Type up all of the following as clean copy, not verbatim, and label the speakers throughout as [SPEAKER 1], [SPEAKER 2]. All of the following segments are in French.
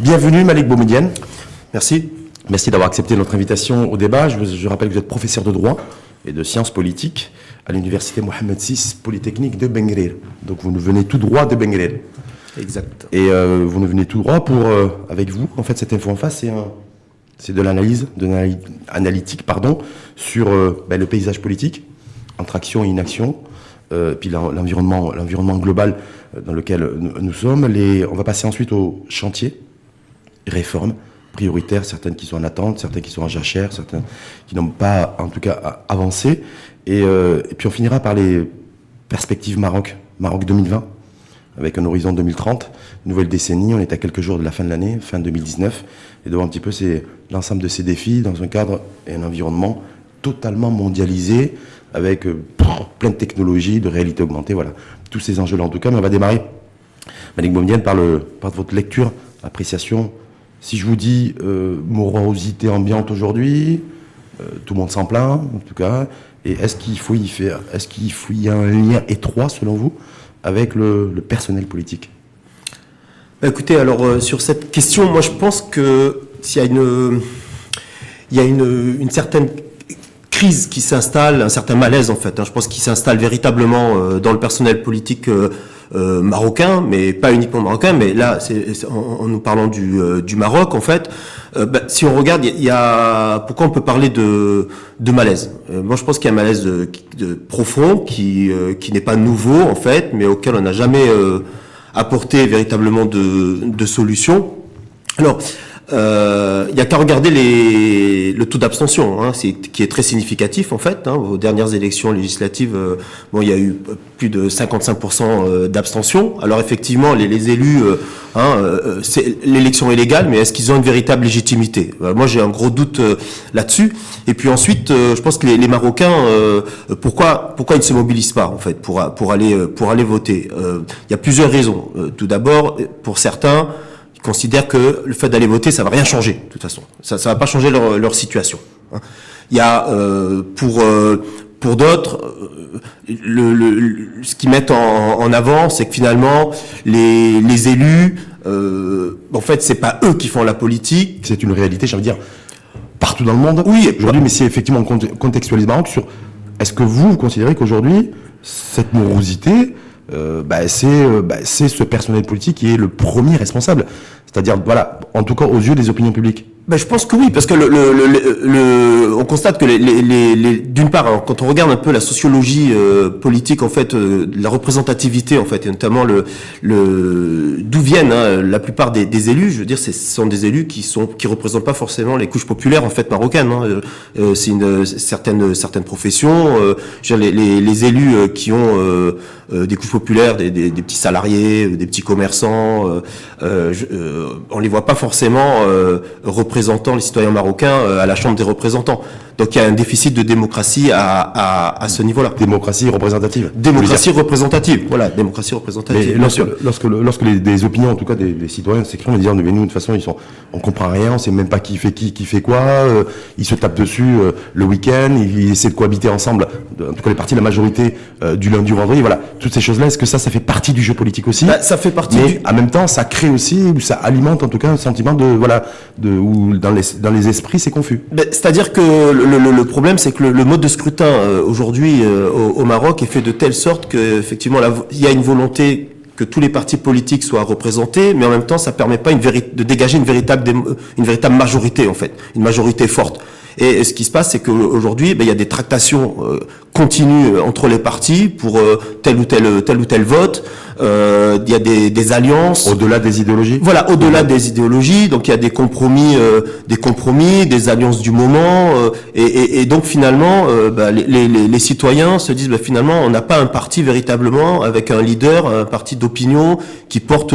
[SPEAKER 1] Bienvenue Malik Boumediene.
[SPEAKER 2] Merci.
[SPEAKER 1] Merci d'avoir accepté notre invitation au débat. Je rappelle que vous êtes professeur de droit et de sciences politiques à l'université Mohamed VI Polytechnique de Benguerir. Donc vous nous venez tout droit de Benguerir.
[SPEAKER 2] Exact.
[SPEAKER 1] Et vous nous venez tout droit pour, avec vous, en fait, cette info en face, c'est de l'analyse, analytique, sur le paysage politique, entre action et inaction, puis l'environnement global dans lequel nous sommes. On va passer ensuite aux chantiers, réformes prioritaires, certaines qui sont en attente, certaines qui sont en jachère, certaines qui n'ont pas, en tout cas, avancé. Et puis on finira par les perspectives Maroc 2020, avec un horizon 2030, nouvelle décennie. On est à quelques jours de la fin de l'année, fin 2019, et de voir un petit peu l'ensemble de ces défis dans un cadre et un environnement totalement mondialisé, avec plein de technologies, de réalité augmentée, voilà, tous ces enjeux-là en tout cas. Mais on va démarrer, Malik Boumediene, par votre lecture, appréciation. Si je vous dis morosité ambiante aujourd'hui, tout le monde s'en plaint, en tout cas, et est-ce qu'il faut y a un lien étroit, selon vous, avec le personnel politique?
[SPEAKER 2] Écoutez, alors sur cette question, moi je pense que s'il y a une certaine crise qui s'installe, un certain malaise en fait, je pense qu'il s'installe véritablement dans le personnel politique marocain, mais pas uniquement marocain, mais là, en nous parlant du Maroc, en fait, si on regarde, pourquoi on peut parler de malaise? Moi, je pense qu'il y a un malaise profond qui n'est pas nouveau, en fait, mais auquel on n'a jamais apporté véritablement de solution. Alors, il y a qu'à regarder le taux d'abstention, qui est très significatif en fait. Aux dernières élections législatives, il y a eu plus de 55% d'abstention. Alors effectivement, les élus, l'élection est légale, mais est-ce qu'ils ont une véritable légitimité? Moi, j'ai un gros doute là-dessus. Et puis ensuite, je pense que les Marocains, pourquoi ils ne se mobilisent pas en fait pour aller voter? Il y a plusieurs raisons. Tout d'abord, pour certains, considèrent que le fait d'aller voter, ça va rien changer, de toute façon. Ça va pas changer leur situation. Il y a, pour d'autres, ce qu'ils mettent en avant, c'est que finalement, les élus, en fait, c'est pas eux qui font la politique.
[SPEAKER 1] C'est une réalité, j'ai envie de dire, partout dans le monde.
[SPEAKER 2] Oui.
[SPEAKER 1] Aujourd'hui, mais si effectivement on contextualise Maroc sur, est-ce que vous considérez qu'aujourd'hui, cette morosité, c'est ce personnel politique qui est le premier responsable. C'est-à-dire, voilà, en tout cas aux yeux des opinions publiques.
[SPEAKER 2] Je pense que oui, parce que on constate que d'une part, quand on regarde un peu la sociologie politique, en fait, la représentativité, en fait, et notamment d'où viennent la plupart des élus. Je veux dire, ce sont des élus qui représentent pas forcément les couches populaires, en fait, marocaines. C'est une certaines professions. Les élus qui ont des couches populaires, des petits salariés, des petits commerçants, on les voit pas forcément représentant les citoyens marocains à la Chambre des représentants. Donc il y a un déficit de démocratie à ce niveau-là.
[SPEAKER 1] Démocratie représentative.
[SPEAKER 2] Démocratie représentative. Voilà, démocratie représentative.
[SPEAKER 1] Mais lorsque les opinions, en tout cas des citoyens s'expriment, ils disent mais nous de toute façon on comprend rien, on sait même pas qui fait quoi, ils se tapent dessus le week-end, ils essaient de cohabiter ensemble, en tout cas les partis, la majorité du lundi au vendredi, voilà, toutes ces choses-là, est-ce que ça fait partie du jeu politique aussi?
[SPEAKER 2] Ça fait partie.
[SPEAKER 1] Mais en même temps, ça crée aussi, ou ça alimente en tout cas un sentiment où dans les esprits c'est confus.
[SPEAKER 2] C'est-à-dire que le problème, c'est que le mode de scrutin aujourd'hui au Maroc est fait de telle sorte que effectivement il y a une volonté que tous les partis politiques soient représentés, mais en même temps ça permet pas de dégager une véritable majorité en fait, une majorité forte. Et ce qui se passe, c'est qu'aujourd'hui, il y a des tractations continues entre les partis pour tel ou tel vote. Il y a des alliances.
[SPEAKER 1] Au-delà des idéologies.
[SPEAKER 2] Voilà, au-delà des idéologies. Donc il y a des compromis, des alliances du moment. Et donc finalement, les citoyens se disent, finalement, on n'a pas un parti véritablement avec un leader, un parti d'opinion qui porte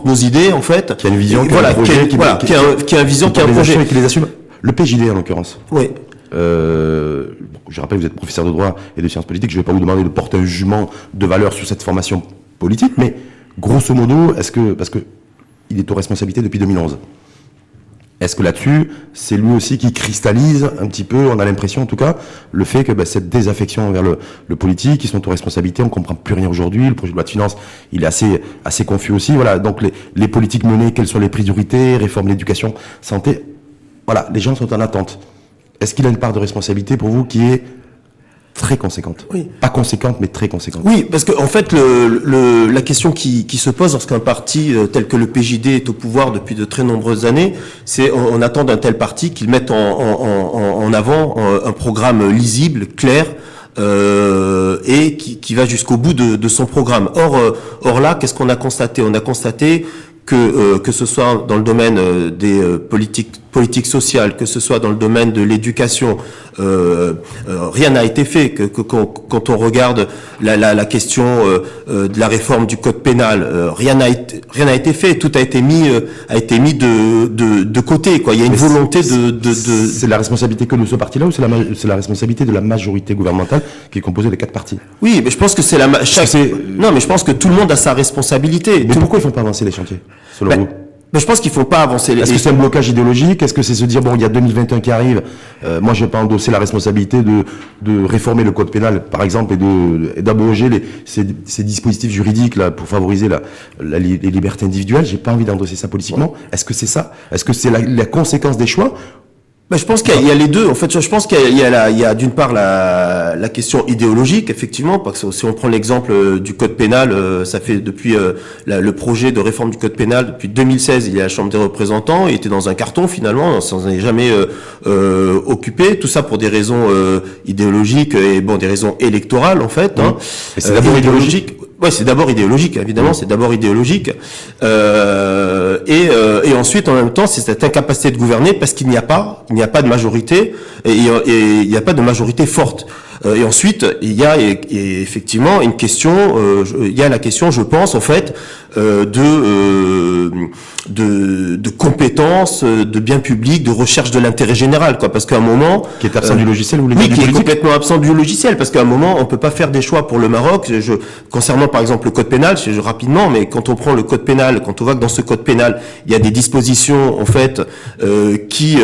[SPEAKER 2] nos idées en fait.
[SPEAKER 1] Qui a une vision,
[SPEAKER 2] qui a un projet, qui a une vision, qui a un projet.
[SPEAKER 1] Qui les assume. Le PJD en l'occurrence.
[SPEAKER 2] Oui.
[SPEAKER 1] Je rappelle, vous êtes professeur de droit et de sciences politiques. Je ne vais pas vous demander de porter un jugement de valeur sur cette formation politique, mais grosso modo, parce que il est aux responsabilités depuis 2011. Est-ce que là-dessus, c'est lui aussi qui cristallise un petit peu, on a l'impression en tout cas, le fait que cette désaffection envers le politique, ils sont aux responsabilités, on comprend plus rien aujourd'hui, le projet de loi de finances, il est assez confus aussi, voilà. Donc les politiques menées, quelles sont les priorités, réforme de l'éducation, santé, voilà, les gens sont en attente. Est-ce qu'il a une part de responsabilité pour vous qui est très conséquente?
[SPEAKER 2] Oui.
[SPEAKER 1] Pas conséquente, mais très conséquente.
[SPEAKER 2] Oui, parce que en fait, la question qui se pose lorsqu'un parti tel que le PJD est au pouvoir depuis de très nombreuses années, c'est on attend d'un tel parti qu'il mette en avant un programme lisible, clair, et qui va jusqu'au bout de son programme. Or là, qu'est-ce qu'on a constaté? On a constaté que ce soit dans le domaine des politiques sociales, que ce soit dans le domaine de l'éducation, rien n'a été fait. Quand on regarde la question de la réforme du code pénal, rien n'a été fait. Tout a été mis de côté, quoi. Il y a une volonté de.
[SPEAKER 1] C'est la responsabilité que de ce parti-là ou c'est la responsabilité de la majorité gouvernementale qui est composée des 4 partis?
[SPEAKER 2] Oui, mais je pense que c'est non, mais je pense que tout le monde a sa responsabilité.
[SPEAKER 1] Mais pourquoi ils font pas avancer les chantiers, selon vous?
[SPEAKER 2] Mais je pense qu'il faut pas avancer.
[SPEAKER 1] Est-ce que c'est un blocage idéologique? Est-ce que c'est se dire, bon, il y a 2021 qui arrive, moi je vais pas endosser la responsabilité de réformer le code pénal, par exemple, et d'abroger ces dispositifs juridiques là pour favoriser les libertés individuelles? J'ai pas envie d'endosser ça politiquement. Ouais. Est-ce que c'est ça? Est-ce que c'est la conséquence des choix?
[SPEAKER 2] Ben, je pense qu'il y a les deux. En fait, je pense qu'il y a d'une part la question idéologique, effectivement, parce que si on prend l'exemple du code pénal, ça fait depuis le projet de réforme du code pénal depuis 2016, il est à la Chambre des représentants, il était dans un carton finalement, on s'en est jamais occupé. Tout ça pour des raisons idéologiques et bon, des raisons électorales en fait.
[SPEAKER 1] Hein. Et c'est d'abord idéologique.
[SPEAKER 2] Ouais, c'est d'abord idéologique, évidemment, c'est d'abord idéologique. Et ensuite, en même temps, c'est cette incapacité de gouverner parce qu'il n'y a pas de majorité et il n'y a pas de majorité forte. Et ensuite, il y a effectivement une question, il y a la question, je pense, en fait, de compétences, de biens publics, de recherche de l'intérêt général, quoi. Parce qu'à un moment,
[SPEAKER 1] qui est absent du logiciel, ou
[SPEAKER 2] oui, qui est complètement absent du logiciel, parce qu'à un moment, on peut pas faire des choix pour le Maroc. Concernant par exemple le code pénal, rapidement, mais quand on prend le code pénal, quand on voit que dans ce code pénal, il y a des dispositions en fait qui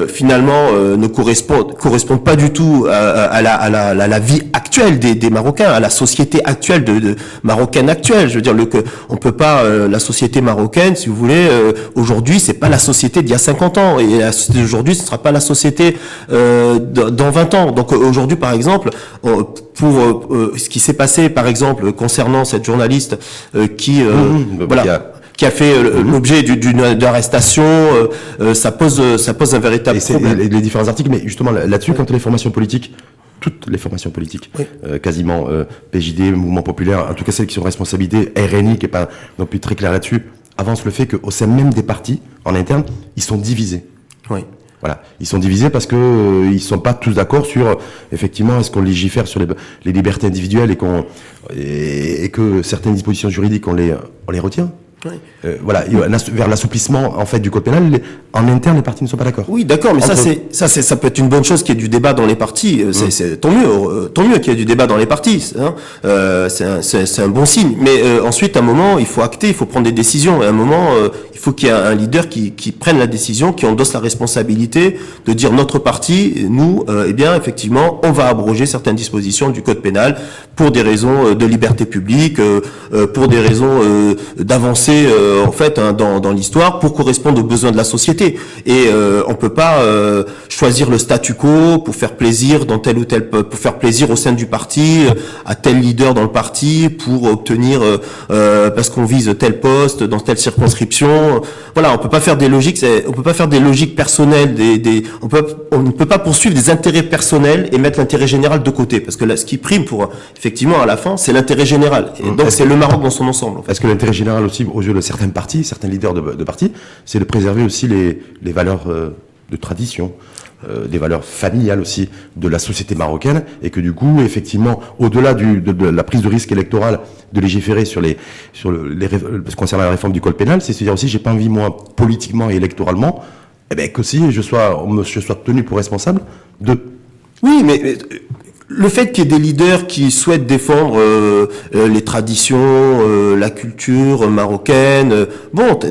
[SPEAKER 2] finalement ne correspondent pas du tout à la vie actuelle des Marocains, à la société actuelle de marocaine actuelle. Je veux dire, on peut pas la société marocaine, si vous voulez, aujourd'hui, c'est pas la société d'il y a 50 ans, et la société d'aujourd'hui, ce sera pas la société dans 20 ans. Donc aujourd'hui, par exemple, pour ce qui s'est passé, par exemple, concernant cette journaliste qui a fait l'objet d'une arrestation, ça pose un véritable problème.
[SPEAKER 1] Les différents articles, mais justement là-dessus, quand les formations politiques, toutes les formations politiques, oui. Quasiment PJD, Mouvement Populaire, en tout cas celles qui sont responsabilités, RNI, qui est pas non plus très clair là-dessus, avancent le fait qu'au sein même des partis, en interne, ils sont divisés.
[SPEAKER 2] Oui.
[SPEAKER 1] Voilà, ils sont divisés parce que ils sont pas tous d'accord sur effectivement est-ce qu'on légifère sur les libertés individuelles et que certaines dispositions juridiques on les retient. Oui. Voilà, vers l'assouplissement en fait du code pénal, en interne les partis ne sont pas d'accord.
[SPEAKER 2] Oui, d'accord, mais ça peut être une bonne chose qu'il y ait du débat dans les partis. C'est tant mieux qu'il y ait du débat dans les partis. Hein. C'est un bon signe. Mais ensuite, à un moment, il faut acter, il faut prendre des décisions. Et à un moment, il faut qu'il y ait un leader qui prenne la décision, qui endosse la responsabilité de dire notre parti, nous, eh bien, effectivement, on va abroger certaines dispositions du code pénal pour des raisons de liberté publique, pour des raisons d'avancer en fait dans l'histoire pour correspondre aux besoins de la société. Et on peut pas choisir le statu quo pour faire plaisir dans tel ou tel, pour faire plaisir au sein du parti à tel leader dans le parti pour obtenir parce qu'on vise tel poste dans telle circonscription. Voilà, on peut pas faire des logiques, on peut pas faire des logiques personnelles, on ne peut pas poursuivre des intérêts personnels et mettre l'intérêt général de côté, parce que là, ce qui prime pour effectivement à la fin, c'est l'intérêt général. Et donc c'est le Maroc dans son ensemble. En fait.
[SPEAKER 1] Est-ce que l'intérêt général aussi, aux yeux de certains partis, certains leaders de partis, c'est de préserver aussi les valeurs de tradition, des valeurs familiales aussi de la société marocaine, et que du coup, effectivement, au-delà de la prise de risque électorale de légiférer concernant la réforme du code pénal, c'est se dire aussi, j'ai pas envie, moi, politiquement et électoralement, que si je sois tenu pour responsable de...
[SPEAKER 2] Oui, mais le fait qu'il y ait des leaders qui souhaitent défendre les traditions, la culture marocaine,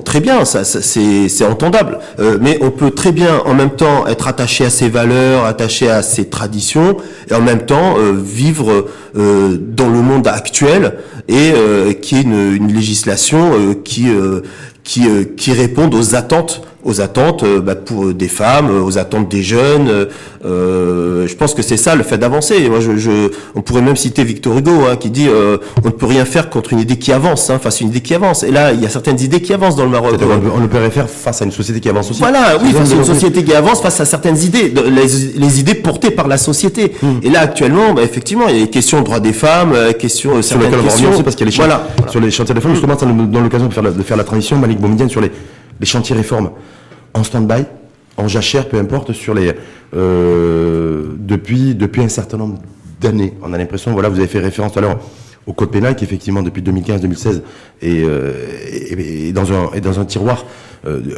[SPEAKER 2] très bien, ça c'est entendable. Mais on peut très bien en même temps être attaché à ses valeurs, attaché à ses traditions, et en même temps vivre dans le monde actuel et qui est une législation qui répondent aux attentes pour des femmes, aux attentes des jeunes. Je pense que c'est ça le fait d'avancer. Et moi, on pourrait même citer Victor Hugo, qui dit on ne peut rien faire contre une idée qui avance, face à une idée qui avance. Et là, il y a certaines idées qui avancent dans le Maroc.
[SPEAKER 1] On ne peut rien faire face à une société qui avance aussi.
[SPEAKER 2] Voilà, oui, face à une société qui avance, face à certaines idées, les idées portées par la société. Et là, actuellement, effectivement, il y a des questions de droits des femmes, questions
[SPEAKER 1] sur lesquelles on va revenir aussi, parce qu'il y a sur les chantiers de réforme. Justement, ça nous donne l'occasion de faire la transition, Malik Boumediene, sur les chantiers réformes en stand-by, en jachère, peu importe, sur depuis un certain nombre d'années. On a l'impression, vous avez fait référence tout à l'heure au code pénal, qui effectivement depuis 2015-2016 est dans un tiroir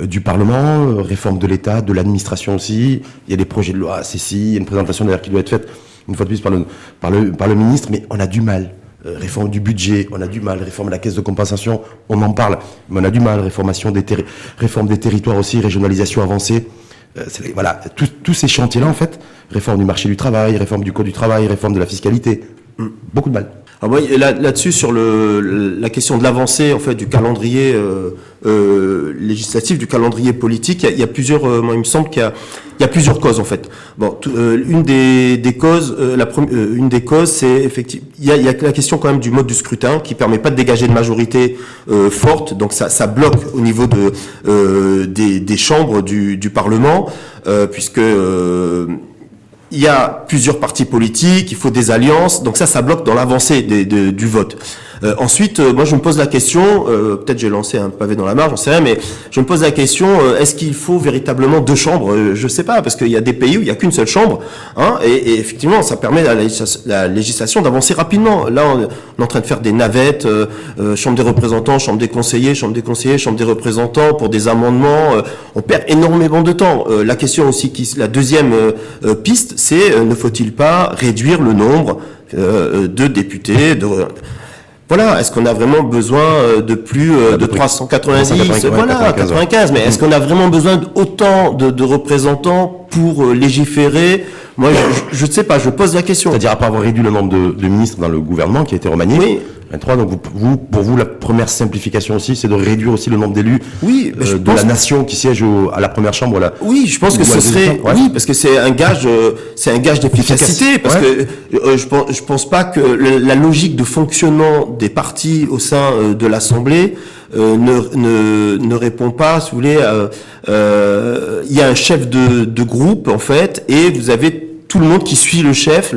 [SPEAKER 1] du Parlement, réforme de l'État, de l'administration aussi. Il y a des projets de loi, il y a une présentation d'ailleurs qui doit être faite une fois de plus par le ministre, mais on a du mal. Réforme du budget, on a du mal. Réforme de la caisse de compensation, on en parle, mais on a du mal. Réforme des territoires aussi, régionalisation avancée. Tous ces chantiers-là, en fait, réforme du marché du travail, réforme du code du travail, réforme de la fiscalité, beaucoup de mal.
[SPEAKER 2] Alors moi, là-dessus, sur la question de l'avancée, en fait, du calendrier législatif, du calendrier politique, il y a plusieurs. Moi, il me semble qu'il y a plusieurs causes, en fait. Une des causes, une des causes, c'est effectivement, il y a la question quand même du mode du scrutin qui permet pas de dégager de majorité forte, donc ça bloque au niveau des chambres du Parlement, puisque il y a plusieurs partis politiques, il faut des alliances, donc ça bloque dans l'avancée du vote. Ensuite, moi je me pose la question, peut-être j'ai lancé un pavé dans la mare, j'en sais rien, mais je me pose la question, est-ce qu'il faut véritablement deux chambres? Je sais pas, parce qu'il y a des pays où il n'y a qu'une seule chambre, et effectivement ça permet à la législation d'avancer rapidement. Là on est en train de faire des navettes, chambre des représentants, chambre des conseillers, chambre des représentants pour des amendements, on perd énormément de temps. La question aussi, la deuxième piste, c'est ne faut-il pas réduire le nombre de députés, voilà, est-ce qu'on a vraiment besoin de plus de 390, 95, mais est-ce qu'on a vraiment besoin d'autant de représentants pour légiférer? Moi, je ne sais pas, je pose la question.
[SPEAKER 1] C'est-à-dire, après avoir réduit le nombre de ministres dans le gouvernement qui a été remanié,
[SPEAKER 2] oui.
[SPEAKER 1] 23, donc pour vous, la première simplification aussi, c'est de réduire aussi le nombre d'élus de la nation qui siège à la première chambre.
[SPEAKER 2] Oui, je pense que ce serait, oui, parce que c'est un gage d'efficacité, parce que je pense pas que la logique de fonctionnement des partis au sein de l'Assemblée ne répond pas, si vous voulez, il y a un chef de groupe en fait, et vous avez tout le monde qui suit le chef.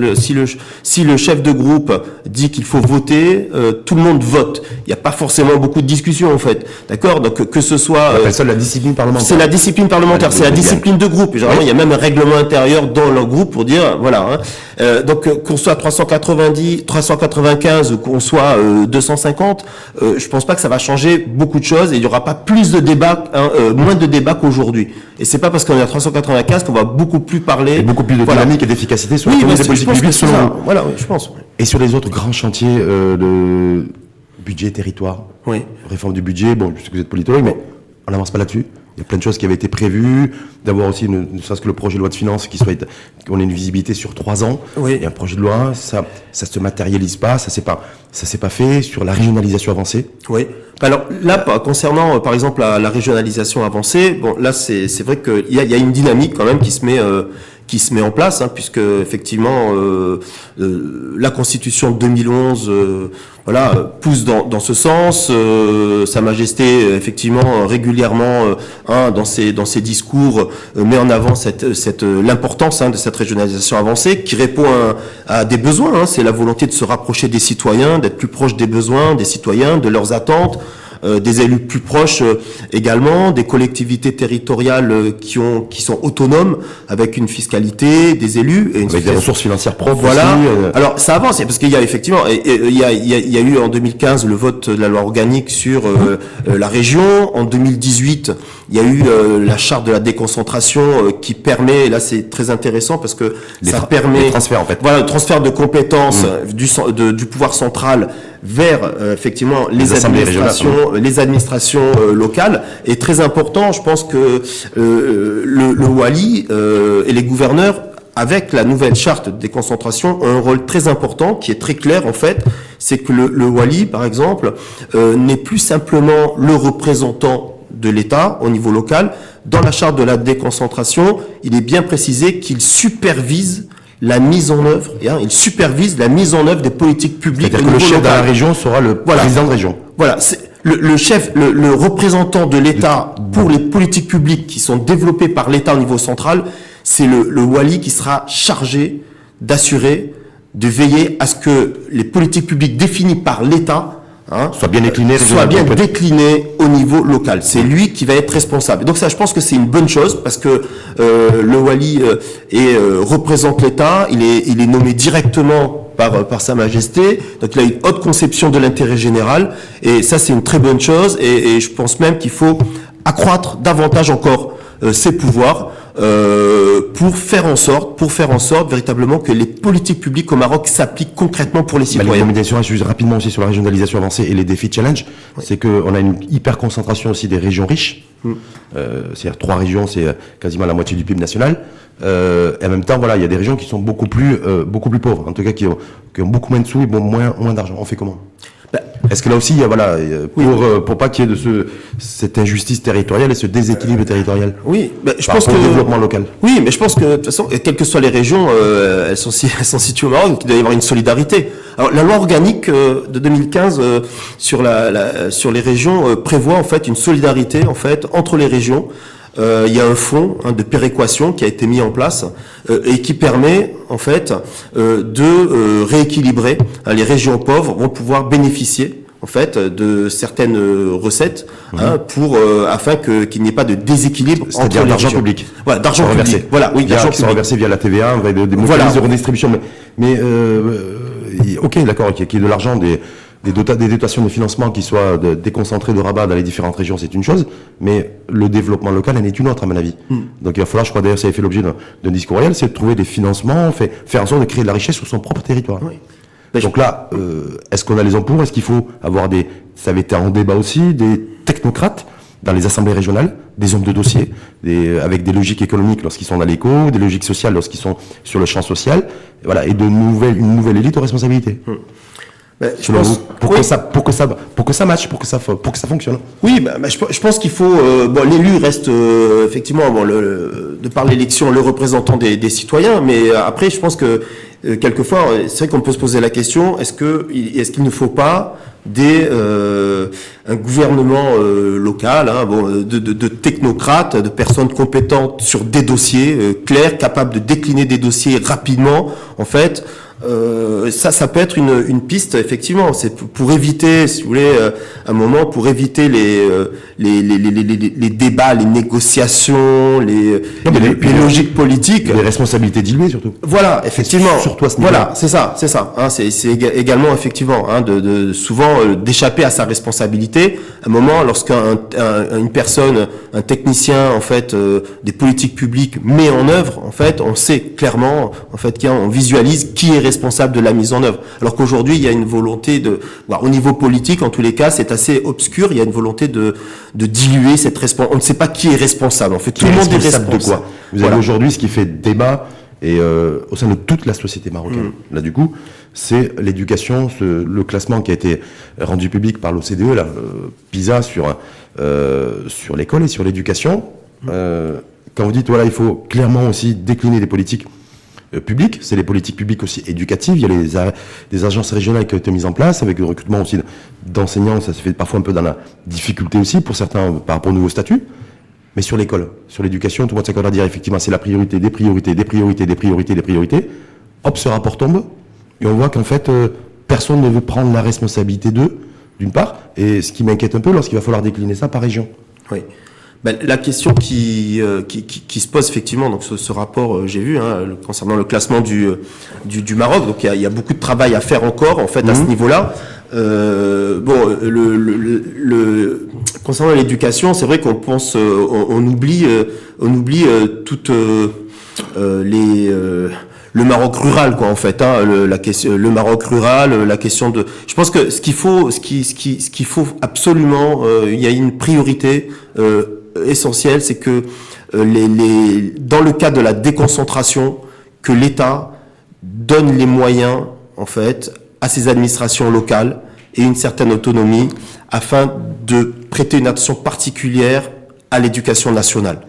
[SPEAKER 2] Si le chef de groupe dit qu'il faut voter, tout le monde vote. Il n'y a pas forcément beaucoup de discussions en fait, d'accord. Donc que ce soit,
[SPEAKER 1] on appelle ça la discipline parlementaire.
[SPEAKER 2] C'est la discipline parlementaire, c'est la discipline de groupe. Généralement, il y a même un règlement intérieur dans le groupe pour dire voilà. Donc qu'on soit 390, 395 ou qu'on soit 250, je pense pas que ça va changer beaucoup de choses et il y aura pas plus de débats, moins de débats qu'aujourd'hui. Et c'est pas parce qu'on est à 395 qu'on va beaucoup plus parler.
[SPEAKER 1] Et beaucoup plus de dynamique et d'efficacité sur
[SPEAKER 2] la
[SPEAKER 1] politique publique selon vous.
[SPEAKER 2] Voilà, oui, je pense.
[SPEAKER 1] Et sur les autres grands chantiers de budget, territoire, réforme du budget, bon, je sais que vous êtes politologue, mais on n'avance pas là-dessus. Il y a plein de choses qui avaient été prévues, d'avoir aussi ne serait-ce que le projet de loi de finances qu'on ait une visibilité sur 3 ans.
[SPEAKER 2] Oui.
[SPEAKER 1] Il y a un projet de loi, ça se matérialise pas, ça s'est pas fait sur la régionalisation avancée.
[SPEAKER 2] Oui. Alors là, concernant par exemple la régionalisation avancée, bon là c'est vrai qu'il y a une dynamique quand même qui se met en place, puisque effectivement la Constitution de 2011 pousse dans ce sens. Sa Majesté effectivement régulièrement dans ses discours met en avant l'importance de cette régionalisation avancée qui répond à des besoins. C'est la volonté de se rapprocher des citoyens, d'être plus proche des besoins des citoyens, de leurs attentes. des élus plus proches également, des collectivités territoriales qui sont autonomes avec une fiscalité, des élus et
[SPEAKER 1] avec des ressources financières propres.
[SPEAKER 2] Voilà.
[SPEAKER 1] Aussi,
[SPEAKER 2] Alors ça avance parce qu'il y a effectivement, il y a eu en 2015 le vote de la loi organique sur la région. En 2018, il y a eu la charte de la déconcentration qui permet, et là c'est très intéressant parce que ça permet
[SPEAKER 1] les transferts en fait.
[SPEAKER 2] Voilà, le transfert de compétences du pouvoir central vers effectivement les administrations locales est très important. Je pense que le Wali et les gouverneurs, avec la nouvelle charte de déconcentration, ont un rôle très important qui est très clair en fait. C'est que le Wali, par exemple, n'est plus simplement le représentant de l'État au niveau local. Dans la charte de la déconcentration, il est bien précisé qu'il supervise la mise en œuvre, il supervise la mise en œuvre des politiques publiques.
[SPEAKER 1] C'est-à-dire que le chef de la région sera le président de région.
[SPEAKER 2] Voilà, c'est le chef, le représentant de l'État pour les politiques publiques qui sont développées par l'État au niveau central, c'est le Wali qui sera chargé d'assurer, de veiller à ce que les politiques publiques définies par l'État
[SPEAKER 1] soit bien
[SPEAKER 2] décliné au niveau local. C'est lui qui va être responsable. Et donc ça, je pense que c'est une bonne chose parce que le Wali représente l'État. Il est nommé directement par Sa Majesté. Donc il a une haute conception de l'intérêt général. Et ça, c'est une très bonne chose. Et je pense même qu'il faut accroître davantage encore ses pouvoirs pour faire en sorte véritablement que les politiques publiques au Maroc s'appliquent concrètement pour les citoyens.
[SPEAKER 1] Les recommandations, juste rapidement aussi sur la régionalisation avancée et les défis challenge, c'est qu'on a une hyper concentration aussi des régions riches. C'est-à-dire 3 régions, c'est quasiment la moitié du PIB national. Et en même temps, voilà, il y a des régions qui sont beaucoup plus pauvres, en tout cas qui ont beaucoup moins de sous et moins d'argent. On fait comment? Est-ce que là aussi, voilà, pour pas qu'il y ait de cette injustice territoriale et ce déséquilibre territorial?
[SPEAKER 2] Oui, je pense que
[SPEAKER 1] le développement local.
[SPEAKER 2] Oui, mais je pense que de toute façon, quelles que soient les régions, elles sont situées au Maroc, donc il doit y avoir une solidarité. Alors la loi organique de 2015 sur les régions prévoit en fait une solidarité en fait entre les régions. Il y a un fonds de péréquation qui a été mis en place et qui permet en fait de rééquilibrer. Les régions pauvres vont pouvoir bénéficier en fait de certaines recettes afin qu'il n'y ait pas de déséquilibre entre les régions
[SPEAKER 1] public.
[SPEAKER 2] Voilà, d'argent public. Voilà, oui,
[SPEAKER 1] d'argent public. Sont reversés via la TVA, des mécanismes de redistribution. Mais ok, d'accord, qu'il y ait de l'argent des dotations de financement qui soient déconcentrées de Rabat dans les différentes régions, c'est une chose, mais le développement local en est une autre, à mon avis. Donc il va falloir, je crois d'ailleurs, ça a fait l'objet d'un discours réel, c'est de trouver des financements, faire en sorte de créer de la richesse sur son propre territoire. Oui. Donc là, est-ce qu'on a les hommes pour? Est-ce qu'il faut avoir ça avait été en débat aussi, des technocrates dans les assemblées régionales, des hommes de dossier, avec des logiques économiques lorsqu'ils sont dans l'éco, des logiques sociales lorsqu'ils sont sur le champ social, et voilà, et une nouvelle élite aux responsabilités. Je pense, pour que ça matche, pour que ça fonctionne.
[SPEAKER 2] Oui, je pense qu'il faut. L'élu reste effectivement, de par l'élection, le représentant des citoyens. Mais après, je pense que quelquefois, c'est vrai qu'on peut se poser la question est-ce qu'il ne faut pas un gouvernement local, de technocrates, de personnes compétentes sur des dossiers clairs, capables de décliner des dossiers rapidement, en fait. Ça peut être une piste, effectivement. C'est pour éviter, si vous voulez, un moment, pour éviter les débats, les négociations, les logiques politiques.
[SPEAKER 1] Les responsabilités diluées, surtout.
[SPEAKER 2] Voilà, effectivement.
[SPEAKER 1] Surtout à ce niveau.
[SPEAKER 2] Voilà, c'est ça. C'est également, effectivement, souvent d'échapper à sa responsabilité. À un moment, lorsqu'une personne, un technicien, en fait, des politiques publiques met en œuvre, en fait, on sait clairement, en fait, on visualise qui est responsable de la mise en œuvre. Alors qu'aujourd'hui, il y a une volonté au niveau politique, en tous les cas, c'est assez obscur. Il y a une volonté de diluer cette responsabilité. On ne sait pas qui est responsable. En fait, tout le monde est responsable
[SPEAKER 1] de quoi? Vous avez aujourd'hui ce qui fait débat et au sein de toute la société marocaine. Là, du coup, c'est l'éducation, le classement qui a été rendu public par l'OCDE, PISA sur l'école et sur l'éducation. Quand vous dites voilà, il faut clairement aussi décliner des politiques publiques, c'est les politiques publiques aussi éducatives. Il y a des agences régionales qui ont été mises en place avec le recrutement aussi d'enseignants. Ça se fait parfois un peu dans la difficulté aussi pour certains par rapport au nouveau statut. Mais sur l'école, sur l'éducation, tout le monde s'accorde à dire effectivement c'est la priorité, des priorités. Hop, ce rapport tombe et on voit qu'en fait personne ne veut prendre la responsabilité d'eux d'une part, et ce qui m'inquiète un peu lorsqu'il va falloir décliner ça par région.
[SPEAKER 2] Oui. Ben, la question qui se pose effectivement, donc ce rapport, j'ai vu, concernant le classement du Maroc, donc il y a beaucoup de travail à faire encore, en fait, à ce niveau-là. Concernant l'éducation, c'est vrai qu'on pense, on oublie toutes le Maroc rural, quoi, en fait, le Maroc rural, la question de. Je pense que ce qu'il faut absolument, il y a une priorité essentielle, c'est que dans le cadre de la déconcentration, que l'État donne les moyens, en fait, à ses administrations locales et une certaine autonomie afin de prêter une attention particulière à l'éducation nationale.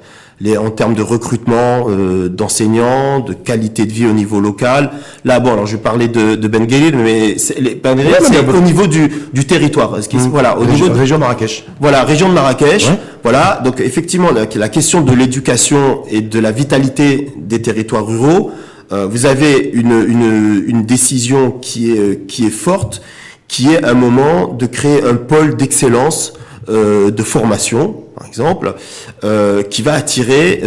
[SPEAKER 2] En termes de recrutement d'enseignants, de qualité de vie au niveau local. Là, bon, alors je vais parler de Ben Guelil, mais c'est au niveau du territoire. Voilà, au niveau de
[SPEAKER 1] région Marrakech.
[SPEAKER 2] Voilà, région de Marrakech. Ouais. Voilà, donc effectivement, la question de l'éducation et de la vitalité des territoires ruraux. Vous avez une décision qui est forte, qui est un moment de créer un pôle d'excellence de formation, par exemple, qui va attirer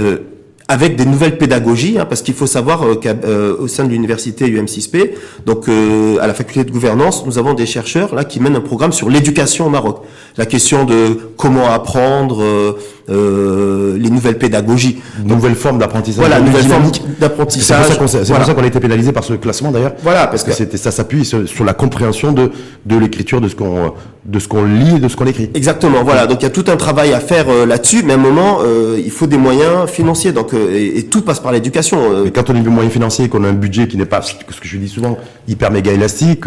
[SPEAKER 2] avec des nouvelles pédagogies, parce qu'il faut savoir qu'au sein de l'université UM6P, donc à la faculté de gouvernance, nous avons des chercheurs là qui mènent un programme sur l'éducation au Maroc. La question de comment apprendre les nouvelles pédagogies,
[SPEAKER 1] nouvelles formes d'apprentissage.
[SPEAKER 2] Voilà, nouvelles formes d'apprentissage.
[SPEAKER 1] C'est pour ça qu'on a été pénalisé par ce classement d'ailleurs.
[SPEAKER 2] Voilà,
[SPEAKER 1] parce que ça s'appuie sur la compréhension de l'écriture, de ce qu'on lit et de ce qu'on écrit.
[SPEAKER 2] Exactement. Voilà. Donc il y a tout un travail à faire là-dessus, mais à un moment, il faut des moyens financiers. Donc et tout passe par l'éducation.
[SPEAKER 1] Mais quand on a des moyens financiers, qu'on a un budget qui n'est pas, ce que je dis souvent, hyper méga élastique,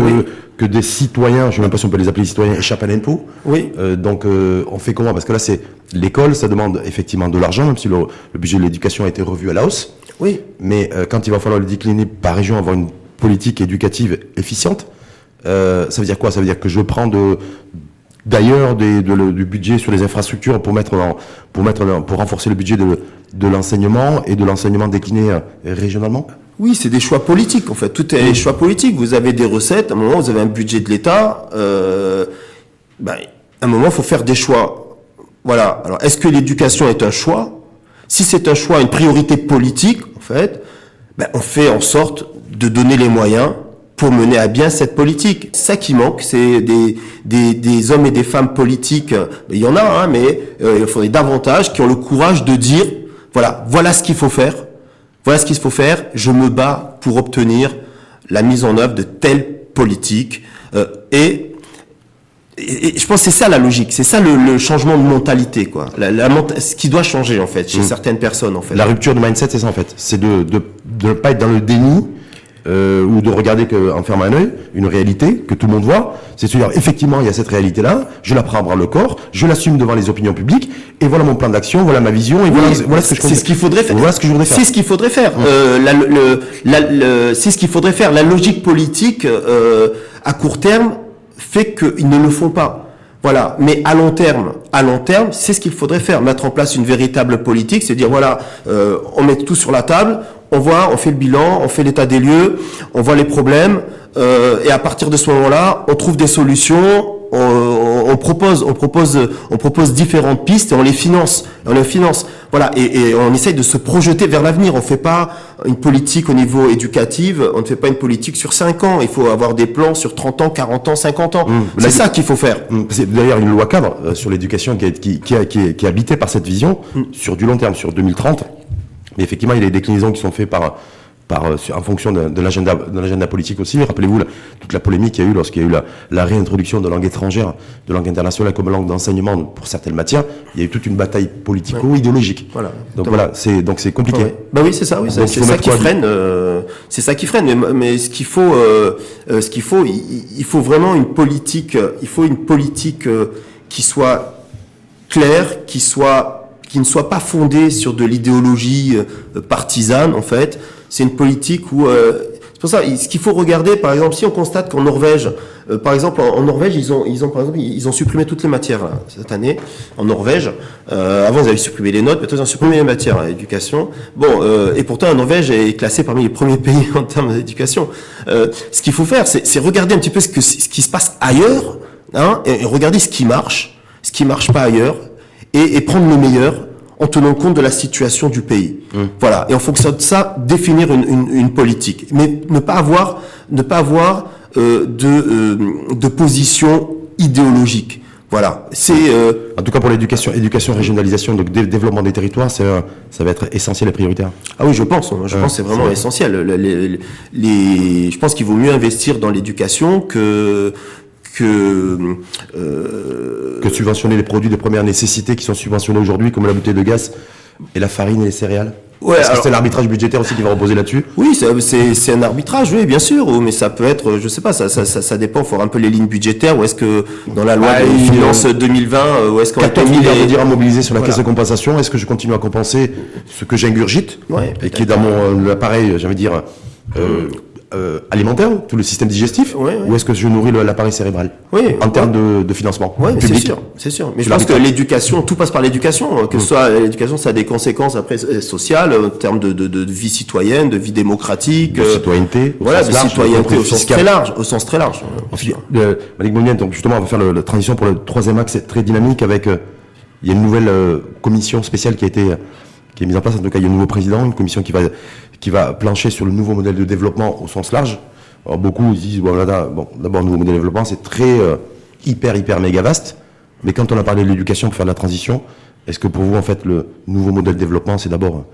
[SPEAKER 1] que des citoyens, je ne sais même pas si on peut les appeler citoyens, échappent à l'impôt.
[SPEAKER 2] Oui.
[SPEAKER 1] Donc on fait comment? Parce que là c'est l'école, ça demande effectivement de l'argent, même si le budget de l'éducation a été revu à la hausse.
[SPEAKER 2] Oui.
[SPEAKER 1] Mais quand il va falloir le décliner par région, avoir une politique éducative efficiente, ça veut dire quoi? Ça veut dire que je prends d'ailleurs du budget sur les infrastructures pour renforcer le budget de l'enseignement et de l'enseignement décliné régionalement?
[SPEAKER 2] Oui, c'est des choix politiques, en fait. Tout est choix politique. Vous avez des recettes, à un moment, vous avez un budget de l'État, à un moment, il faut faire des choix. Voilà. Alors, est-ce que l'éducation est un choix? Si c'est un choix, une priorité politique, en fait, on fait en sorte de donner les moyens pour mener à bien cette politique. Ça qui manque, c'est des hommes et des femmes politiques. Il y en a, mais il faudrait davantage qui ont le courage de dire, voilà ce qu'il faut faire. Voilà ce qu'il faut faire. Je me bats pour obtenir la mise en œuvre de telle politique. Et je pense que c'est ça la logique. C'est ça le changement de mentalité, quoi. Ce qui doit changer, en fait, chez certaines personnes, en fait.
[SPEAKER 1] La rupture de mindset, c'est ça, en fait. C'est de ne pas être dans le déni. Ou de regarder en fermant un œil une réalité que tout le monde voit, c'est se dire effectivement il y a cette réalité-là, je la prends à bras le corps, je l'assume devant les opinions publiques, et voilà mon plan d'action, voilà ma vision, et voilà ce que je compte.
[SPEAKER 2] C'est ce qu'il faudrait faire.
[SPEAKER 1] Voilà ce que je voudrais faire.
[SPEAKER 2] C'est ce qu'il faudrait faire. C'est ce qu'il faudrait faire. La logique politique à court terme fait qu'ils ne le font pas. Voilà, mais à long terme, c'est ce qu'il faudrait faire, mettre en place une véritable politique, c'est dire on met tout sur la table, on fait le bilan, on fait l'état des lieux, on voit les problèmes, et à partir de ce moment-là, on trouve des solutions, on propose différentes pistes et on les finance. Voilà, et on essaye de se projeter vers l'avenir. On fait pas une politique au niveau éducatif, on ne fait pas une politique sur 5 ans. Il faut avoir des plans sur 30 ans, 40 ans, 50 ans. C'est ça qu'il faut faire.
[SPEAKER 1] C'est d'ailleurs une loi cadre sur l'éducation qui est habitée par cette vision sur du long terme, sur 2030. Mais effectivement, il y a des déclinaisons qui sont faites en fonction de l'agenda politique aussi. Rappelez-vous toute la polémique qu'il y a eu lorsqu'il y a eu la réintroduction de langue étrangère, de langue internationale comme langue d'enseignement pour certaines matières. Il y a eu toute une bataille politico-idéologique.
[SPEAKER 2] Voilà.
[SPEAKER 1] Donc c'est compliqué.
[SPEAKER 2] Ouais. Oui, c'est ça. Oui, c'est ça qui freine. C'est ça qui freine. Mais ce qu'il faut, il faut vraiment une politique. Il faut une politique qui soit claire, qui ne soit pas fondée sur de l'idéologie partisane, en fait. C'est une politique où... c'est pour ça, ce qu'il faut regarder, par exemple, si on constate qu'en Norvège, par exemple, en Norvège, ils ont supprimé toutes les matières là, cette année, en Norvège. Avant, ils avaient supprimé les notes, maintenant, ils ont supprimé les matières, l'éducation. Bon, et pourtant, la Norvège est classée parmi les premiers pays en termes d'éducation. Ce qu'il faut faire, c'est regarder un petit peu ce qui se passe ailleurs, et regarder ce qui marche pas ailleurs, et prendre le meilleur en tenant compte de la situation du pays. Voilà. Et en fonction de ça, définir une politique. Mais ne pas avoir de position idéologique. Voilà.
[SPEAKER 1] En tout cas pour l'éducation, régionalisation, donc développement des territoires, ça va être essentiel et prioritaire.
[SPEAKER 2] Ah oui, je pense. Je pense que c'est vraiment essentiel. Je pense qu'il vaut mieux investir dans l'éducation que
[SPEAKER 1] subventionner les produits de première nécessité qui sont subventionnés aujourd'hui, comme la bouteille de gaz et la farine et les céréales.
[SPEAKER 2] Ouais,
[SPEAKER 1] Est-ce que c'est l'arbitrage budgétaire aussi qui va reposer là-dessus?
[SPEAKER 2] Oui, c'est un arbitrage, oui, bien sûr, mais ça peut être, je sais pas, ça dépend, il faut un peu les lignes budgétaires, ou est-ce que dans la loi de finances 2020, ou est-ce qu'on a
[SPEAKER 1] 14 milliards de dirhams mobilisés sur la caisse de compensation, est-ce que je continue à compenser ce que j'ingurgite, et qui est dans mon appareil, j'allais dire, alimentaire, tout le système digestif, ou est-ce que je nourris l'appareil cérébral en termes de financement public?
[SPEAKER 2] C'est sûr. Mais je pense que l'éducation, tout passe par l'éducation, que ce soit l'éducation, ça a des conséquences après sociales, en termes de vie citoyenne, de vie démocratique,
[SPEAKER 1] de citoyenneté,
[SPEAKER 2] de citoyenneté au sens très large,
[SPEAKER 1] Malik Mounien, donc justement, on va faire la transition pour le troisième axe, c'est très dynamique avec, il y a une nouvelle commission spéciale qui est mise en place, en tout cas il y a un nouveau président, une commission qui va plancher sur le nouveau modèle de développement au sens large. Alors beaucoup disent, d'abord le nouveau modèle de développement c'est très hyper méga vaste, mais quand on a parlé de l'éducation pour faire de la transition, est-ce que pour vous en fait le nouveau modèle de développement c'est d'abord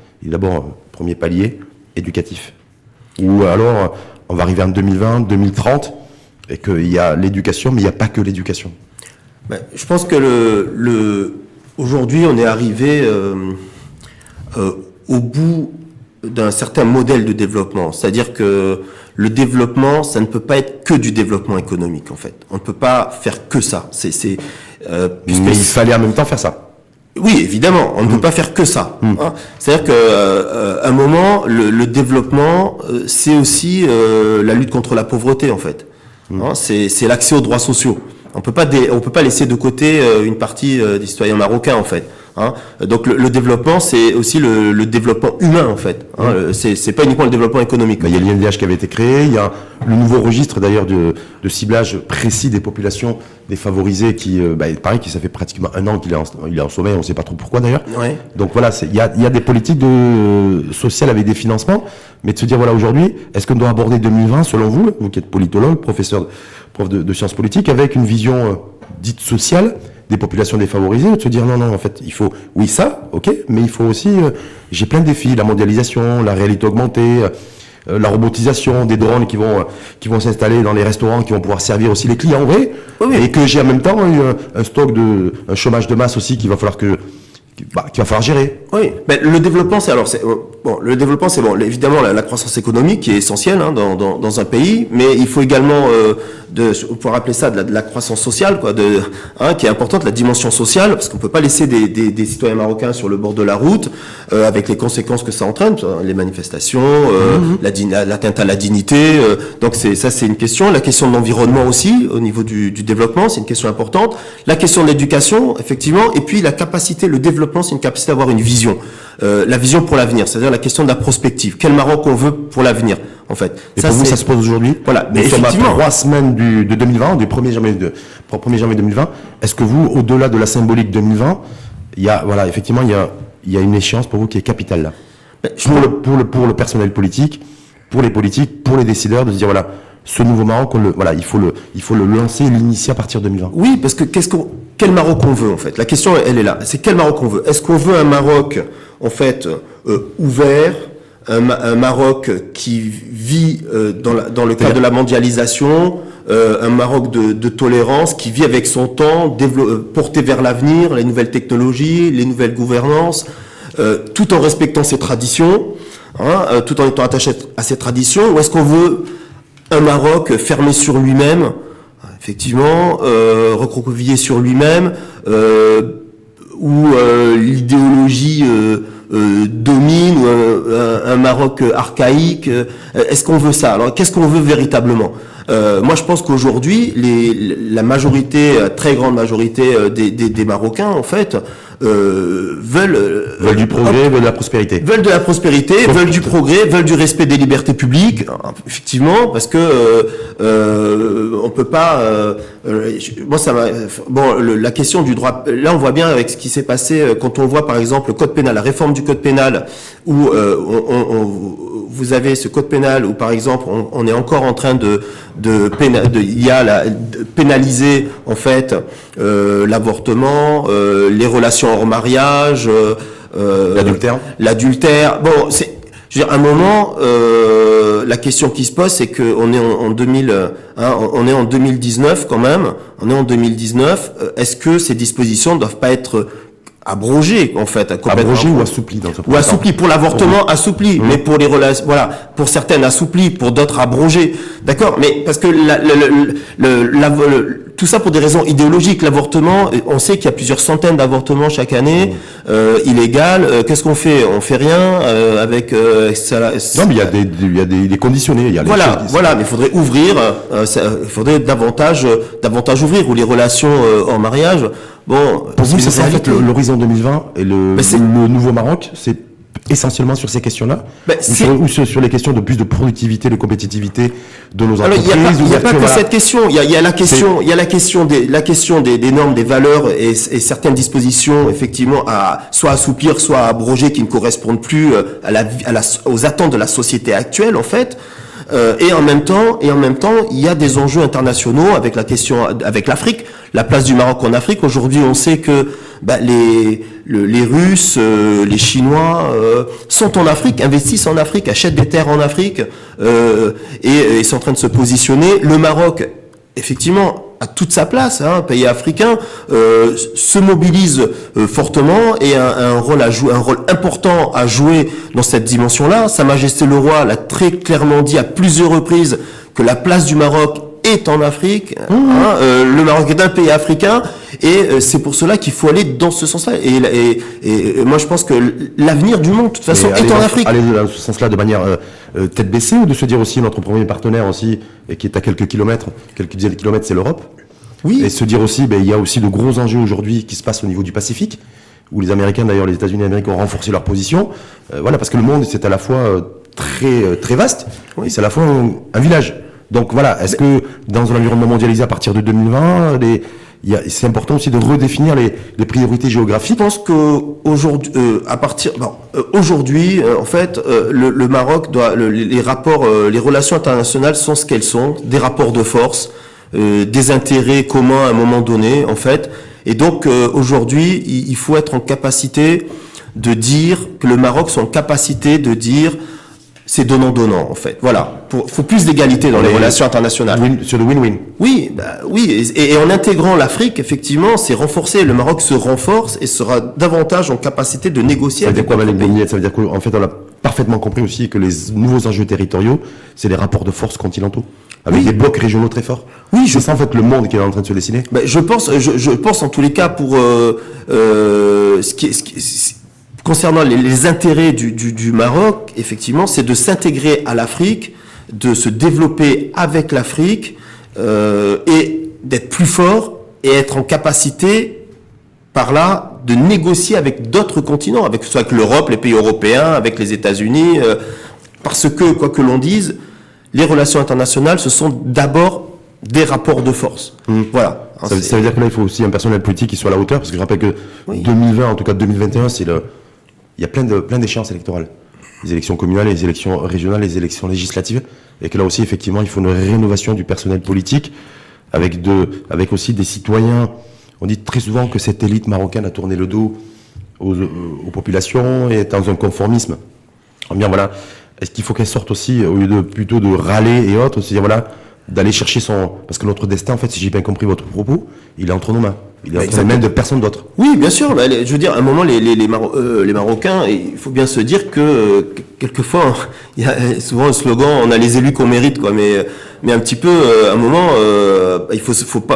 [SPEAKER 1] premier palier éducatif, ou alors on va arriver en 2020, 2030 et qu'il y a l'éducation mais il n'y a pas que l'éducation?
[SPEAKER 2] Je pense que aujourd'hui on est arrivé au bout d'un certain modèle de développement. C'est-à-dire que le développement, ça ne peut pas être que du développement économique, en fait. On ne peut pas faire que ça.
[SPEAKER 1] Mais il fallait en même temps faire ça.
[SPEAKER 2] Oui, évidemment, on ne peut pas faire que ça. Hein. C'est-à-dire qu'à un moment, le développement, c'est aussi la lutte contre la pauvreté, en fait. Hein, c'est l'accès aux droits sociaux. On peut pas laisser de côté une partie des citoyens marocains, en fait. Hein. Donc le développement, c'est aussi le développement humain, en fait. Hein. C'est pas uniquement le développement économique.
[SPEAKER 1] Il y a l'INDH qui avait été créé, il y a le nouveau registre d'ailleurs de ciblage précis des populations défavorisées qui, pareil, ça fait pratiquement un an qu'il est en sommeil, on ne sait pas trop pourquoi d'ailleurs.
[SPEAKER 2] Ouais.
[SPEAKER 1] Donc voilà, il y a des politiques sociales avec des financements, mais de se dire voilà aujourd'hui, est-ce qu'on doit aborder 2020 selon vous qui êtes politologue, prof de sciences politiques, avec une vision dite sociale des populations défavorisées, ou de se dire non, en fait, il faut, oui, ça, ok, mais il faut aussi, j'ai plein de défis, la mondialisation, la réalité augmentée, la robotisation, des drones qui vont s'installer dans les restaurants, qui vont pouvoir servir aussi les clients vrais, et que j'ai en même temps un chômage de masse aussi qu'il va falloir qu'il va falloir gérer.
[SPEAKER 2] Oui, le développement, le développement, c'est évidemment la croissance économique qui est essentielle dans un pays, mais il faut également on pourrait appeler ça de la croissance sociale, qui est importante, la dimension sociale, parce qu'on peut pas laisser des citoyens marocains sur le bord de la route, avec les conséquences que ça entraîne, les manifestations, l'atteinte à la dignité. Donc c'est une question. La question de l'environnement aussi, au niveau du développement, c'est une question importante. La question de l'éducation, effectivement, et puis la capacité, le développement, c'est une capacité d'avoir une vision. La vision pour l'avenir, c'est-à-dire la question de la prospective. Quel Maroc on veut pour l'avenir, en fait.
[SPEAKER 1] Et pour vous, ça se pose aujourd'hui.
[SPEAKER 2] Voilà.
[SPEAKER 1] Mais effectivement, nous sommes à 3 semaines de 2020, du 1er janvier 2020. Est-ce que vous, au-delà de la symbolique 2020, il y a une échéance pour vous qui est capitale là, pour le personnel politique, pour les politiques, pour les décideurs, de se dire voilà, ce nouveau Maroc, il faut le lancer, l'initier à partir de 2020.
[SPEAKER 2] Oui, parce que quel Maroc on veut, en fait. La question, elle est là. C'est quel Maroc on veut. Est-ce qu'on veut un Maroc, en fait, ouvert, un Maroc qui vit dans le cadre de la mondialisation, un Maroc de tolérance, qui vit avec son temps, porté vers l'avenir, les nouvelles technologies, les nouvelles gouvernances, tout en respectant ses traditions, tout en étant attaché à ses traditions, ou est-ce qu'on veut un Maroc fermé sur lui-même, effectivement, recroquevillé sur lui-même, où l'idéologie domine, ou un Maroc archaïque. Est-ce qu'on veut ça? Alors, qu'est-ce qu'on veut véritablement? Moi, je pense qu'aujourd'hui, la majorité, très grande majorité des Marocains, en fait, veulent
[SPEAKER 1] du progrès, veulent de la prospérité.
[SPEAKER 2] Veulent de la prospérité, veulent du progrès, veulent du respect des libertés publiques, effectivement, parce que on peut pas. Moi, ça va. Bon, la question du droit. Là, on voit bien avec ce qui s'est passé quand on voit, par exemple, le code pénal, la réforme du code pénal, où vous avez ce code pénal où, par exemple, on est encore en train de pénaliser en fait l'avortement, les relations hors mariage, l'adultère. Bon, je veux dire, à un moment, la question qui se pose, c'est que on est en 2019 quand même. On est en 2019. Est-ce que ces dispositions ne doivent pas être abrogé en fait,
[SPEAKER 1] abrogé ou assoupli dans ce
[SPEAKER 2] ou assoupli pour l'avortement, assoupli, mais pour les relations, voilà, pour certaines assoupli, pour d'autres abrogé, d'accord, mais parce que tout ça pour des raisons idéologiques. L'avortement, on sait qu'il y a plusieurs centaines d'avortements chaque année, illégal. Qu'est-ce qu'on fait? On fait rien avec ça.
[SPEAKER 1] Non, mais il est conditionné. Il y a
[SPEAKER 2] voilà, mais il faudrait ouvrir. Il faudrait davantage ouvrir, ou les relations hors mariage. Bon,
[SPEAKER 1] pour vous, c'est ça en fait l'horizon 2020 et le nouveau Maroc, c'est essentiellement sur ces questions-là, ou sur les questions de plus de productivité, de compétitivité de nos entreprises.
[SPEAKER 2] Il n'y a pas que cette question. Il y a la question des normes, des valeurs et certaines dispositions effectivement à soit assouplir, soit à abroger, qui ne correspondent plus aux attentes de la société actuelle en fait. Et en même temps, il y a des enjeux internationaux avec la question, avec l'Afrique, la place du Maroc en Afrique. Aujourd'hui, on sait que les Russes, les Chinois sont en Afrique, investissent en Afrique, achètent des terres en Afrique et sont en train de se positionner. Le Maroc, effectivement, a toute sa place, pays africain, se mobilise fortement et a un rôle important à jouer dans cette dimension-là. Sa Majesté le Roi l'a très clairement dit à plusieurs reprises que la place du Maroc est en Afrique. Le Maroc est un pays africain et c'est pour cela qu'il faut aller dans ce sens-là. Et moi, je pense que l'avenir du monde, de toute façon, est en Afrique.
[SPEAKER 1] Aller dans ce sens-là de manière tête baissée, ou de se dire aussi notre premier partenaire aussi, et qui est à quelques dizaines de kilomètres, c'est l'Europe.
[SPEAKER 2] Oui.
[SPEAKER 1] Et se dire aussi, il y a aussi de gros enjeux aujourd'hui qui se passent au niveau du Pacifique, où les Américains, d'ailleurs, les États-Unis et l'Amérique ont renforcé leur position. Voilà, parce que le monde, c'est à la fois très vaste, et c'est à la fois un village. Donc voilà, est-ce que dans un environnement mondialisé à partir de 2020, c'est important aussi de redéfinir les priorités géographiques?
[SPEAKER 2] Je pense qu'aujourd'hui, en fait, le Maroc doit, les relations internationales sont ce qu'elles sont, des rapports de force, des intérêts communs à un moment donné, en fait. Et donc aujourd'hui, il faut être en capacité de dire que le Maroc soit en capacité de dire c'est donnant-donnant, en fait. Voilà. Faut plus d'égalité dans les relations internationales.
[SPEAKER 1] Sur le win-win.
[SPEAKER 2] Oui, et en intégrant l'Afrique, effectivement, c'est renforcé. Le Maroc se renforce et sera davantage en capacité de négocier.
[SPEAKER 1] Ça veut dire quoi, Malik Beni? Ça veut dire qu'en fait, on a parfaitement compris aussi que les nouveaux enjeux territoriaux, c'est les rapports de force continentaux, avec des blocs régionaux très forts. Oui, c'est ça en fait le monde qui est en train de se dessiner.
[SPEAKER 2] Je pense en tous les cas pour concernant les intérêts du Maroc, effectivement, c'est de s'intégrer à l'Afrique, de se développer avec l'Afrique et d'être plus fort et être en capacité, par là, de négocier avec d'autres continents, soit avec l'Europe, les pays européens, avec les États-Unis, parce que, quoi que l'on dise, les relations internationales, ce sont d'abord des rapports de force. Voilà.
[SPEAKER 1] Ça veut dire que là, il faut aussi un personnel politique qui soit à la hauteur, parce que je rappelle que 2020, en tout cas 2021, il y a plein d'échéances électorales. Les élections communales, les élections régionales, les élections législatives. Et que là aussi, effectivement, il faut une rénovation du personnel politique avec aussi des citoyens. On dit très souvent que cette élite marocaine a tourné le dos aux populations et est dans un conformisme. Bien, voilà. Est-ce qu'il faut qu'elle sorte aussi, au lieu de plutôt de râler et autres, c'est-à-dire, voilà, d'aller chercher parce que notre destin, en fait, si j'ai bien compris votre propos, il est entre nos mains. Il est entre les mains de personne d'autre.
[SPEAKER 2] Oui, bien sûr. Je veux dire, à un moment, les Marocains, il faut bien se dire que quelquefois, il y a souvent un slogan, on a les élus qu'on mérite, quoi. Mais mais un petit peu, à un moment,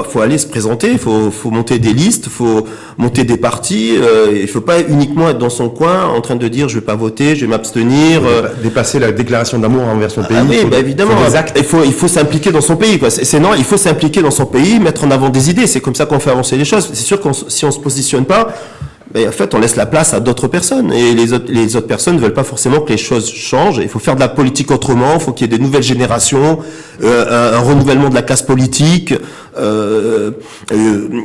[SPEAKER 2] faut aller se présenter, faut monter des listes, faut monter des partis. Il faut pas uniquement être dans son coin en train de dire je vais pas voter, je vais m'abstenir.
[SPEAKER 1] Dépasser la déclaration d'amour envers son pays.
[SPEAKER 2] Ah oui, évidemment. Il faut s'impliquer dans son pays, quoi. C'est non, il faut s'impliquer dans son pays, mettre en avant des idées. C'est comme ça qu'on fait avancer les choses. C'est sûr si on se positionne pas, en fait, on laisse la place à d'autres personnes. Et les autres personnes ne veulent pas forcément que les choses changent. Il faut faire de la politique autrement. Il faut qu'il y ait des nouvelles générations, un renouvellement de la classe politique.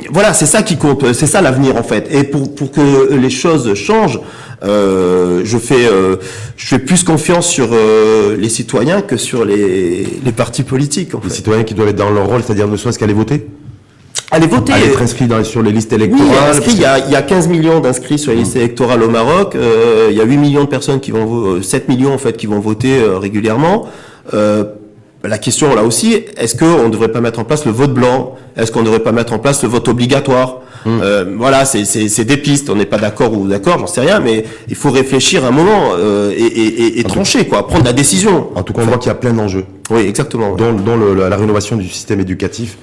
[SPEAKER 2] Voilà, c'est ça qui compte. C'est ça l'avenir, en fait. Et pour que les choses changent, je fais plus confiance sur les citoyens que sur les partis politiques.
[SPEAKER 1] Les citoyens qui doivent être dans leur rôle, c'est-à-dire ne serait-ce qu'aller voter.
[SPEAKER 2] Allez voter.
[SPEAKER 1] Aller être inscrit sur les listes électorales.
[SPEAKER 2] Oui, il y a 15 millions d'inscrits sur les listes électorales au Maroc. Il y a 8 millions de personnes qui vont 7 millions en fait qui vont voter régulièrement. La question là aussi, est-ce qu'on ne devrait pas mettre en place le vote blanc? Est-ce qu'on ne devrait pas mettre en place le vote obligatoire? Voilà, c'est des pistes. On n'est pas d'accord ou d'accord, j'en sais rien, mais il faut réfléchir un moment et trancher, quoi, prendre la décision.
[SPEAKER 1] En tout cas, on voit qu'il y a plein d'enjeux.
[SPEAKER 2] Oui, exactement.
[SPEAKER 1] Dont la rénovation du système éducatif.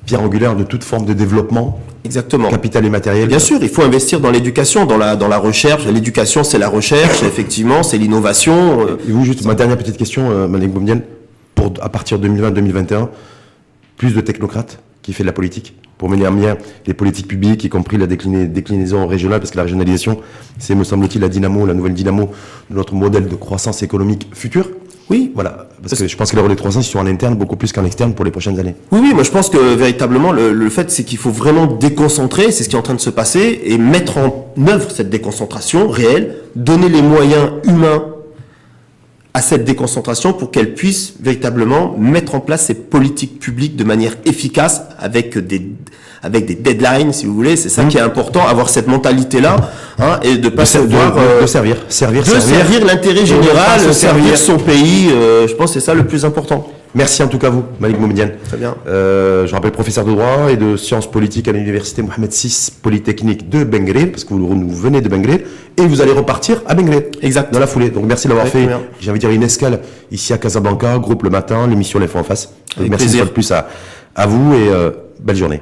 [SPEAKER 1] Pierre angulaire de toute forme de développement.
[SPEAKER 2] Exactement.
[SPEAKER 1] Capital et matériel.
[SPEAKER 2] Bien sûr, il faut investir dans l'éducation, dans la recherche. L'éducation, c'est la recherche, effectivement, c'est l'innovation.
[SPEAKER 1] Et vous, juste ma dernière petite question, Malik Boumedienne, à partir de 2020-2021, plus de technocrates qui fait de la politique pour mener à bien les politiques publiques, y compris la déclinaison régionale, parce que la régionalisation, c'est, me semble-t-il, la nouvelle dynamo de notre modèle de croissance économique futur.
[SPEAKER 2] Oui.
[SPEAKER 1] Voilà. Parce que je pense que les relais de croissance, ils sont en interne beaucoup plus qu'en externe pour les prochaines années.
[SPEAKER 2] Oui, moi je pense que véritablement, le fait, c'est qu'il faut vraiment déconcentrer, c'est ce qui est en train de se passer, et mettre en œuvre cette déconcentration réelle, donner les moyens humains à cette déconcentration pour qu'elle puisse véritablement mettre en place ces politiques publiques de manière efficace avec des deadlines, si vous voulez. C'est ça qui est important, avoir cette mentalité-là, hein, et de pas savoir
[SPEAKER 1] de servir
[SPEAKER 2] l'intérêt général, servir son pays. Je pense que c'est ça le plus important.
[SPEAKER 1] Merci en tout cas vous, Malik Boumedienne.
[SPEAKER 2] Très bien.
[SPEAKER 1] Je rappelle professeur de droit et de sciences politiques à l'université Mohamed VI Polytechnique de Bengré, parce que vous venez de Bengré, et vous allez repartir à Bengré.
[SPEAKER 2] Exact.
[SPEAKER 1] Dans la foulée. Donc merci d'avoir fait, j'ai envie de dire, une escale ici à Casablanca, groupe Le Matin, l'émission L'Info en face. Merci une fois de plus à vous et belle journée.